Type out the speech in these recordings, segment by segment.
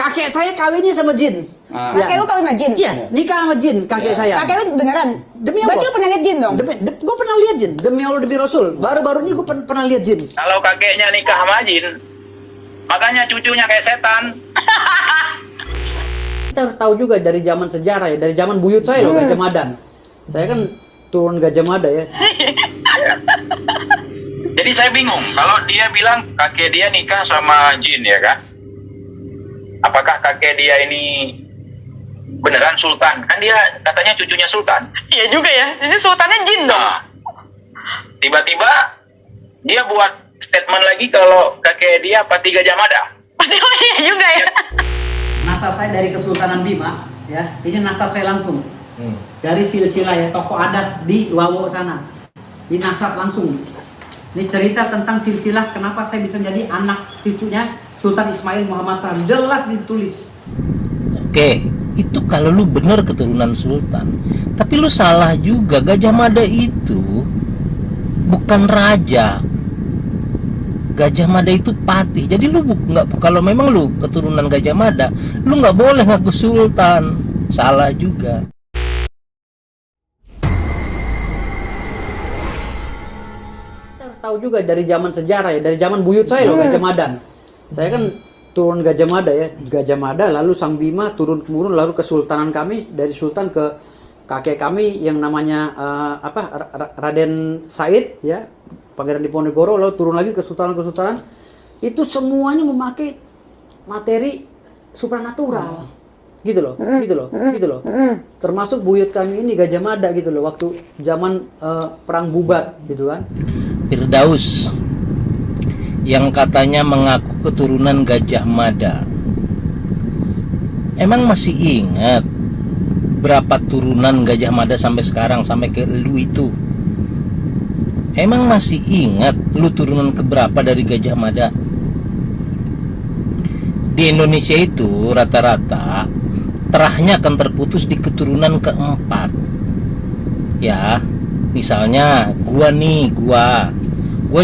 Kakek saya kawinnya sama jin. Kakek lu kawin sama jin? Iya, nikah sama jin kakek saya. Kakek lu beneran? Demi Allah. Berarti lu pernah lihat jin dong? Gue pernah lihat jin. Demi Allah demi Rasul. Baru-baru ini gue pernah lihat jin. Kalau kakeknya nikah sama jin, makanya cucunya kayak setan. Kita tahu juga dari zaman sejarah ya, dari zaman buyut saya loh, Gajah Mada. Saya kan turun Gajah Mada ya. Jadi saya bingung, kalau dia bilang kakek dia nikah sama jin ya kan? Apakah kakek dia ini beneran sultan? Kan dia katanya cucunya sultan. Iya juga ya, ini sultannya jin dong. Nah, tiba-tiba dia buat statement lagi kalau kakek dia Pati Gajah Mada. Oh iya juga ya. Nasab saya dari Kesultanan Bima ya. Ini nasab saya langsung. Dari silsilah ya, tokoh adat di Wawo sana. Ini nasab langsung. Ini cerita tentang silsilah kenapa saya bisa jadi anak cucunya Sultan Ismail Muhammad SAW. Jelas ditulis. Oke, itu kalau lu bener keturunan sultan. Tapi lu salah juga, Gajah Mada itu bukan raja. Gajah Mada itu patih. Jadi lu kalau memang lu keturunan Gajah Mada, lu nggak boleh ngaku sultan. Salah juga. Tahu juga dari zaman sejarah ya, dari zaman buyut saya loh, Gajah Mada. Saya kan turun Gajah Mada ya, Gajah Mada, lalu Sang Bima turun temurun, lalu kesultanan kami dari sultan ke kakek kami yang namanya Raden Said ya, Pangeran Diponegoro, lalu turun lagi kesultanan itu semuanya memakai materi supranatural. Gitu loh. Termasuk buyut kami ini Gajah Mada gitu loh, waktu zaman perang Bubat gitu kan. Firdaus yang katanya mengaku keturunan Gajah Mada. Emang masih ingat berapa turunan Gajah Mada sampai sekarang, sampai ke lu itu? Emang masih ingat lu turunan keberapa dari Gajah Mada? Di Indonesia itu rata-rata terahnya akan terputus di keturunan keempat. Ya, misalnya gua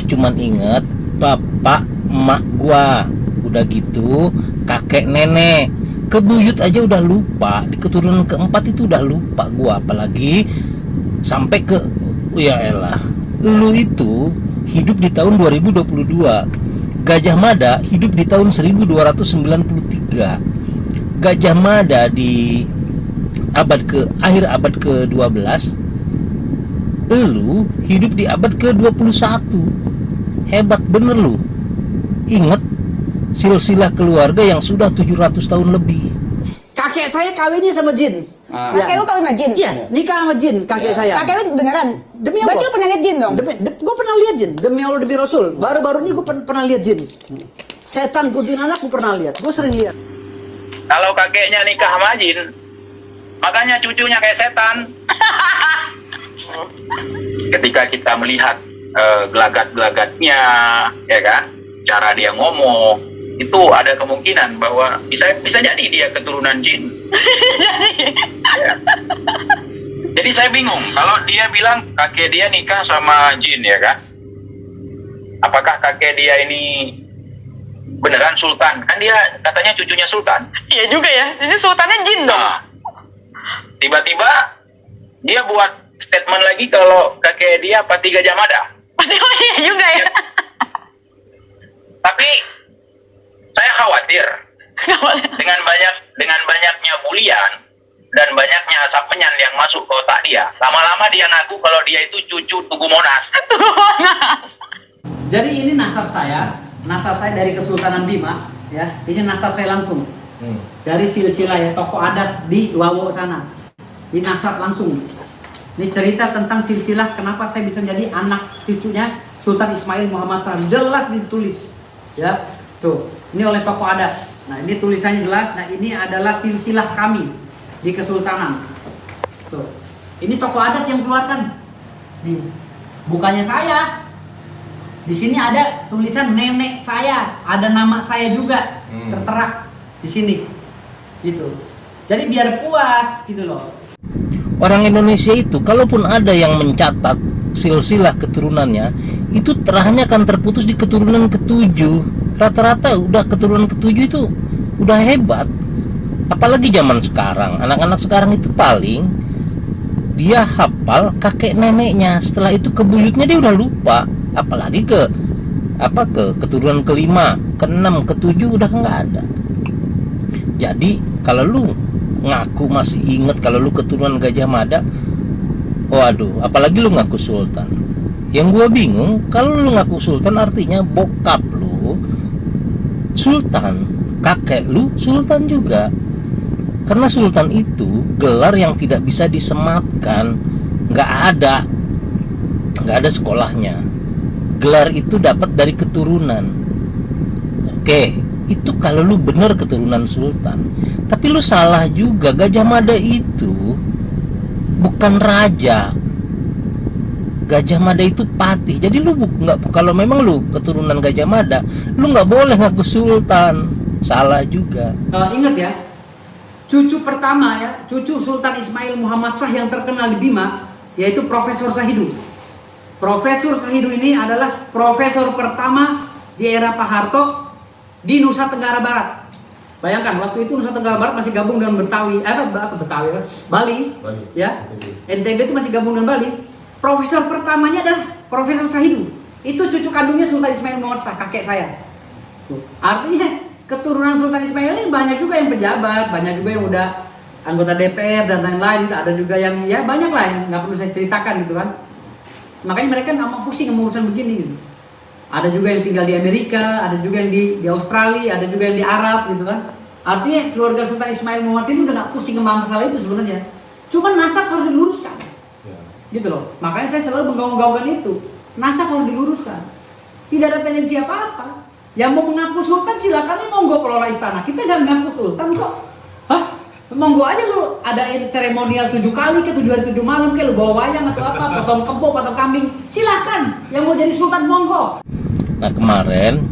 cuman inget bapak emak gua, udah gitu kakek nenek, kebuyut aja udah lupa, di keturunan keempat itu udah lupa gua, apalagi sampai ke ya elah. Lu itu hidup di tahun 2022, Gajah Mada hidup di tahun 1293. Gajah Mada di akhir abad ke-12, lu hidup di abad ke-21. Hebat bener lu. Ingat silsilah keluarga yang sudah 700 tahun lebih. Kakek saya kawinnya sama jin. Kakek lu kawin sama jin? Iya, nikah sama jin kakek saya. Kakek lu beneran? Demi Allah. Berarti lu pernah lihat jin dong? Gue pernah lihat jin. Demi Allah demi Rasul. Baru-baru ini gue pernah lihat jin. Setan kuntilanak gue pernah lihat. Gue sering lihat. Kalau kakeknya nikah sama jin, makanya cucunya kayak setan. Ketika kita melihat gelagat-gelagatnya, ya kan, cara dia ngomong, itu ada kemungkinan bahwa bisa jadi dia keturunan jin. Ya. Jadi saya bingung, kalau dia bilang kakek dia nikah sama jin, ya kan, apakah kakek dia ini beneran sultan? Kan dia katanya cucunya sultan. Iya juga ya, ini sultannya jin dong. Nah, tiba-tiba dia buat statement lagi kalau kakek dia Pati Gajah Mada. Oh iya juga ya. Tapi saya khawatir dengan banyaknya bulian dan banyaknya asap menyan yang masuk ke otak dia. Lama-lama dia ngaku kalau dia itu cucu Tugu Monas. Jadi ini nasab saya dari Kesultanan Bima ya. Ini nasab saya langsung. Dari silsilah ya, tokoh adat di Wawo sana. Ini nasab langsung. Ini cerita tentang silsilah kenapa saya bisa jadi anak cucunya Sultan Ismail Muhammad SAW. Jelas ditulis ya. Tuh, ini oleh tokoh adat. Nah, ini tulisannya jelas. Nah, ini adalah silsilah kami di Kesultanan. Tuh. Ini tokoh adat yang keluarkan. Nih, bukannya saya. Di sini ada tulisan nenek saya, ada nama saya juga tertera di sini. Gitu. Jadi biar puas gitu loh. Orang Indonesia itu kalaupun ada yang mencatat silsilah keturunannya, itu terahnya akan terputus di keturunan ketujuh. Rata-rata udah keturunan ketujuh itu udah hebat. Apalagi zaman sekarang, anak-anak sekarang itu paling dia hafal kakek neneknya, setelah itu ke buyutnya dia udah lupa, apalagi ke keturunan kelima, keenam, ketujuh udah nggak ada. Jadi kalau lu ngaku masih inget kalau lu keturunan Gajah Mada, waduh, apalagi lu ngaku sultan. Yang gua bingung, kalau lu ngaku sultan artinya bokap lu sultan, kakek lu sultan juga. Karena sultan itu gelar yang tidak bisa disematkan, nggak ada sekolahnya. Gelar itu dapat dari keturunan. Oke, itu kalau lu bener keturunan sultan. Tapi lu salah juga, Gajah Mada itu bukan raja. Gajah Mada itu patih. Jadi lu kalau memang lu keturunan Gajah Mada, lu nggak boleh ngaku sultan. Salah juga. Ingat ya, cucu pertama ya, cucu Sultan Ismail Muhammad Shah yang terkenal di Bima, yaitu Profesor Sahidu. Profesor Sahidu ini adalah profesor pertama di era Pak Harto di Nusa Tenggara Barat. Bayangkan waktu itu Nusa Tenggara Barat masih gabung dengan Bali, ya. NTB itu masih gabung dengan Bali. Profesor pertamanya adalah Profesor Sahidu. Itu cucu kandungnya Sultan Ismail Muhammad Shah, kakek saya. Artinya keturunan Sultan Ismail ini banyak juga yang pejabat, banyak juga yang udah anggota DPR dan lain-lain. Ada juga yang ya banyak lah yang nggak perlu saya ceritakan gitu kan. Makanya mereka nggak mau pusing sama urusan begini gitu. Ada juga yang tinggal di Amerika, ada juga yang di Australia, ada juga yang di Arab gitu kan. Artinya keluarga Sultan Ismail Muhammad ini udah nggak pusing sama masalah itu sebenarnya. Cuman nasab harus diluruskan, gitu loh. Makanya saya selalu menggaung-gaungkan itu. Nasab harus diluruskan. Tidak ada tendensi apa-apa. Yang mau mengaku sultan silakan, monggo kelola istana. Kita nggak mengaku sultan kok. Hah? Monggo aja lu adain seremonial 7 kali ke 7 hari 7 malam ke lu bawa wayang atau apa, potong kebo, potong kambing. Silakan. Yang mau jadi sultan monggo. Nah kemarin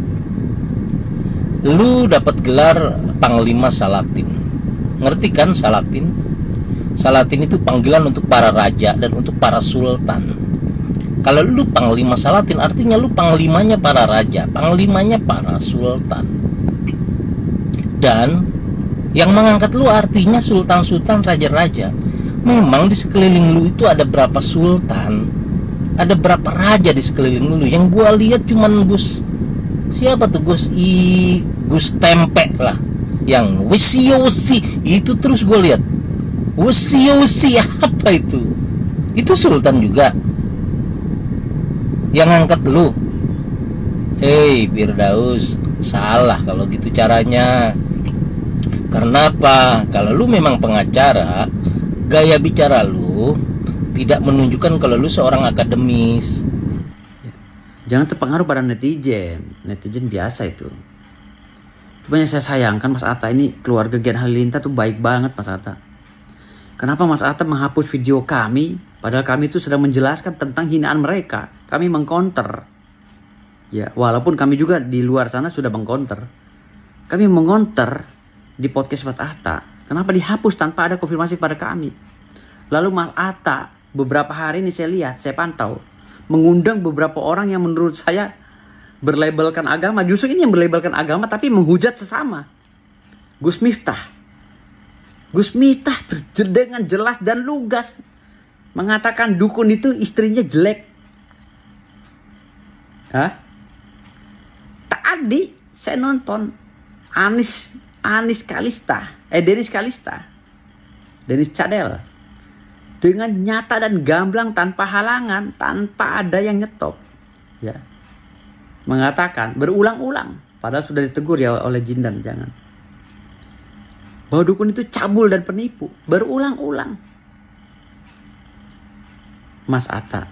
lu dapat gelar Panglima Salatin. Ngerti kan Salatin? Salatin itu panggilan untuk para raja dan untuk para sultan. Kalau lu Panglima Salatin artinya lu panglimanya para raja, panglimanya para sultan. Dan yang mengangkat lu artinya sultan-sultan, raja-raja. Memang di sekeliling lu itu ada berapa sultan, ada berapa raja di sekeliling lu. Yang gua lihat cuman Gus Tempe lah, yang wisi itu terus gua lihat. Wisi apa itu? Itu sultan juga yang angkat lu. Hei Firdaus, salah kalau gitu caranya. Karena apa? Kalau lu memang pengacara, gaya bicara lu tidak menunjukkan kalau lu seorang akademis. Jangan terpengaruh pada netizen. Netizen biasa itu. Cuma yang saya sayangkan Mas Atta ini, keluarga Gen Halilintar tuh baik banget Mas Atta. Kenapa Mas Atta menghapus video kami, padahal kami itu sedang menjelaskan tentang hinaan mereka. Kami mengcounter. Ya, walaupun kami juga di luar sana sudah mengcounter. Kami mengcounter di podcast Mas Atta. Kenapa dihapus tanpa ada konfirmasi pada kami? Lalu Mas Atta beberapa hari ini saya lihat, saya pantau, mengundang beberapa orang yang menurut saya berlabelkan agama. Justru ini yang berlabelkan agama tapi menghujat sesama. Gus Miftah dengan jelas dan lugas mengatakan dukun itu istrinya jelek. Hah? Tadi saya nonton Denis Cadel dengan nyata dan gamblang tanpa halangan, tanpa ada yang nyetop, ya, mengatakan berulang-ulang, padahal sudah ditegur ya oleh Jindan, jangan, bahwa dukun itu cabul dan penipu, berulang-ulang. Mas Atta,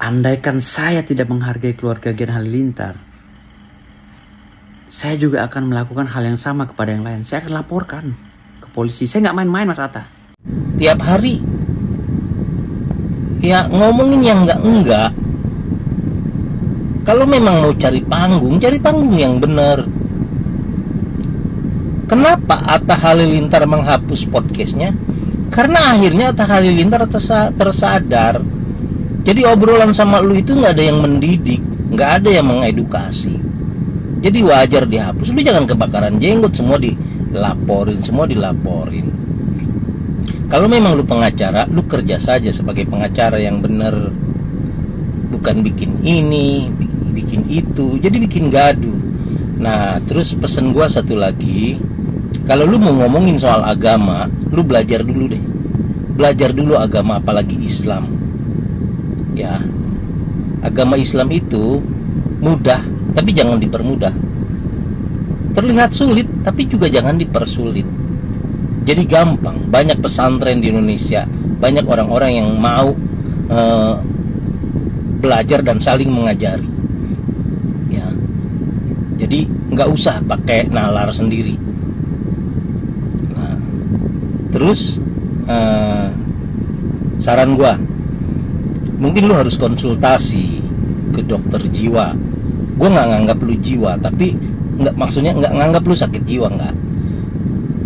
andaikan saya tidak menghargai keluarga Gen Halilintar, saya juga akan melakukan hal yang sama kepada yang lain. Saya akan laporkan ke polisi. Saya nggak main-main Mas Atta. Tiap hari ya ngomongin yang enggak. Kalau memang mau cari panggung yang benar. Kenapa Atta Halilintar menghapus podcastnya? Karena akhirnya Atta Halilintar tersadar. Jadi obrolan sama lu itu nggak ada yang mendidik, nggak ada yang mengedukasi. Jadi wajar dihapus. Lu jangan kebakaran jenggot, semua dilaporin. Kalau memang lu pengacara, lu kerja saja sebagai pengacara yang benar. Bukan bikin ini, bikin itu, jadi bikin gaduh. Nah, terus pesen gua satu lagi, kalau lu mau ngomongin soal agama, lu belajar dulu deh. Belajar dulu agama, apalagi Islam. Ya. Agama Islam itu mudah, tapi jangan dipermudah. Terlihat sulit, tapi juga jangan dipersulit. Jadi gampang. Banyak pesantren di Indonesia, banyak orang-orang yang mau belajar dan saling mengajari. Ya. Jadi nggak usah pakai nalar sendiri. Nah, terus saran gua, mungkin lu harus konsultasi ke dokter jiwa. Gua nggak nganggap lu jiwa, tapi maksudnya nggak nganggap lu sakit jiwa, nggak.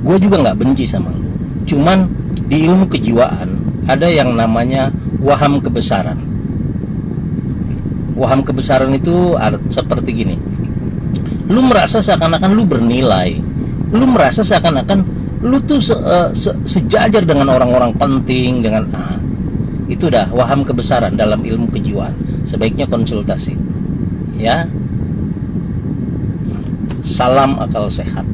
Gua juga nggak benci sama lu. Cuman di ilmu kejiwaan ada yang namanya waham kebesaran. Waham kebesaran itu seperti gini. Lu merasa seakan-akan lu bernilai. Lu merasa seakan-akan lu tuh sejajar dengan orang-orang penting, dengan itu dah waham kebesaran dalam ilmu kejiwaan. Sebaiknya konsultasi. Ya. Salam akal sehat.